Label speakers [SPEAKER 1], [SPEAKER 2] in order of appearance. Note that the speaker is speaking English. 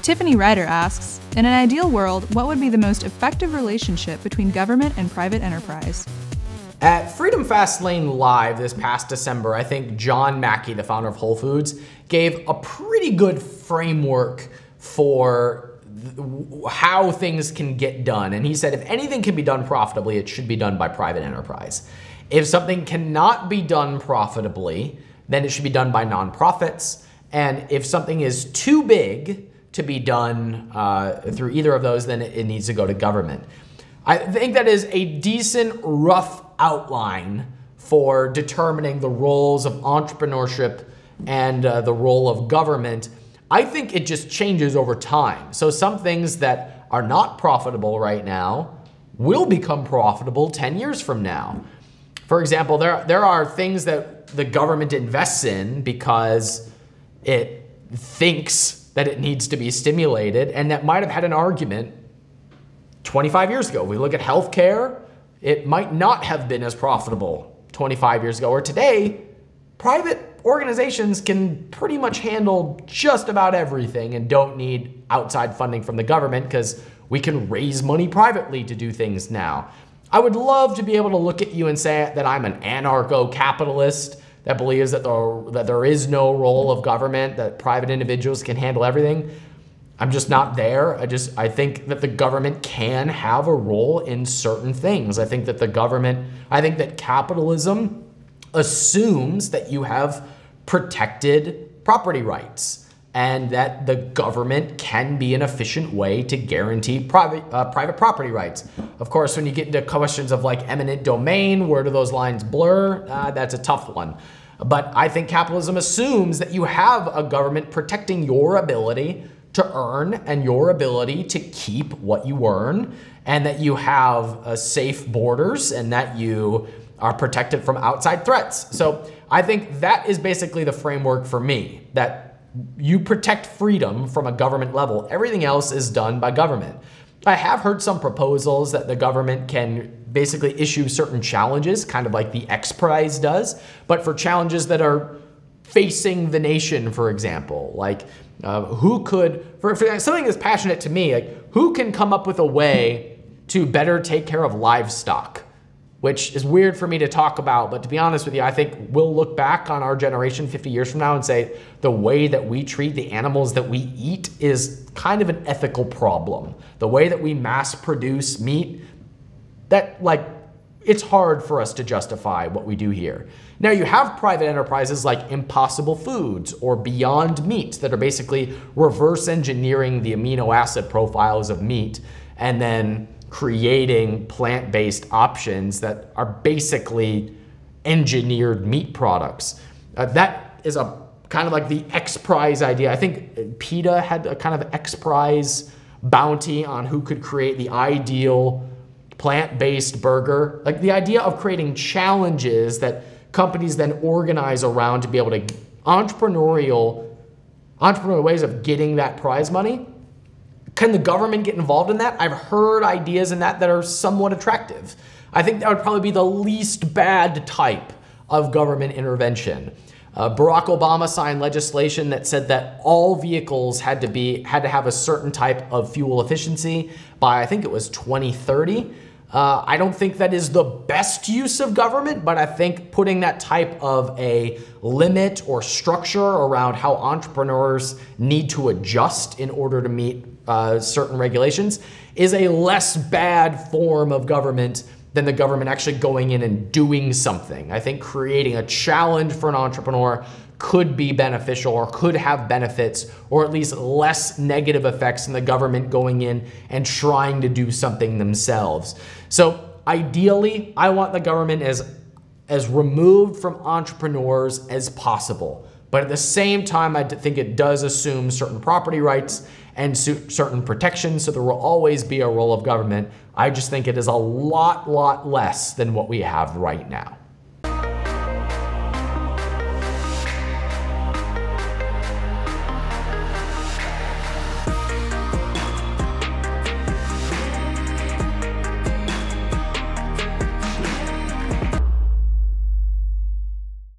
[SPEAKER 1] Tiffany Ryder asks, in an ideal world, what would be the most effective relationship between government and private enterprise?
[SPEAKER 2] At Freedom Fastlane Live this past December, I think John Mackey, the founder of Whole Foods, gave a pretty good framework for how things can get done. And he said, if anything can be done profitably, it should be done by private enterprise. If something cannot be done profitably, then it should be done by nonprofits. And if something is too big to be done through either of those, then it needs to go to government. I think that is a decent rough outline for determining the roles of entrepreneurship and the role of government. I think it just changes over time. So some things that are not profitable right now will become profitable 10 years from now. For example, there are things that the government invests in because it thinks that it needs to be stimulated, and that might have had an argument 25 years ago. We look at healthcare, it might not have been as profitable 25 years ago, or today, private organizations can pretty much handle just about everything and don't need outside funding from the government because we can raise money privately to do things now. I would love to be able to look at you and say that I'm an anarcho-capitalist that believes that there is no role of government, that private individuals can handle everything. I'm just not there. I think that the government can have a role in certain things. I think that capitalism assumes that you have protected property rights and that the government can be an efficient way to guarantee private property rights. Of course, when you get into questions of like eminent domain, where do those lines blur? That's a tough one. But I think capitalism assumes that you have a government protecting your ability to earn and your ability to keep what you earn, and that you have safe borders and that you are protected from outside threats. So I think that is basically the framework for me, that you protect freedom from a government level. Everything else is done by government. I have heard some proposals that the government can basically issue certain challenges, kind of like the X Prize does, but for challenges that are facing the nation, for example, like who could, for something that's passionate to me, like who can come up with a way to better take care of livestock, which is weird for me to talk about, but to be honest with you, I think we'll look back on our generation 50 years from now and say the way that we treat the animals that we eat is kind of an ethical problem. The way that we mass produce meat, it's hard for us to justify what we do here. Now you have private enterprises like Impossible Foods or Beyond Meat that are basically reverse engineering the amino acid profiles of meat and then creating plant-based options that are basically engineered meat products. That is a kind of like the X Prize idea. I think PETA had a kind of X Prize bounty on who could create the ideal plant-based burger. Like the idea of creating challenges that companies then organize around to be able to entrepreneurial ways of getting that prize money. Can the government get involved in that? I've heard ideas in that are somewhat attractive. I think that would probably be the least bad type of government intervention. Barack Obama signed legislation that said that all vehicles had to have a certain type of fuel efficiency by, I think it was 2030. I don't think that is the best use of government, but I think putting that type of a limit or structure around how entrepreneurs need to adjust in order to meet certain regulations is a less bad form of government than the government actually going in and doing something. I think creating a challenge for an entrepreneur could be beneficial or could have benefits or at least less negative effects than the government going in and trying to do something themselves. So ideally, I want the government as removed from entrepreneurs as possible. But at the same time, I think it does assume certain property rights and certain protections, so there will always be a role of government. I just think it is a lot less than what we have right now.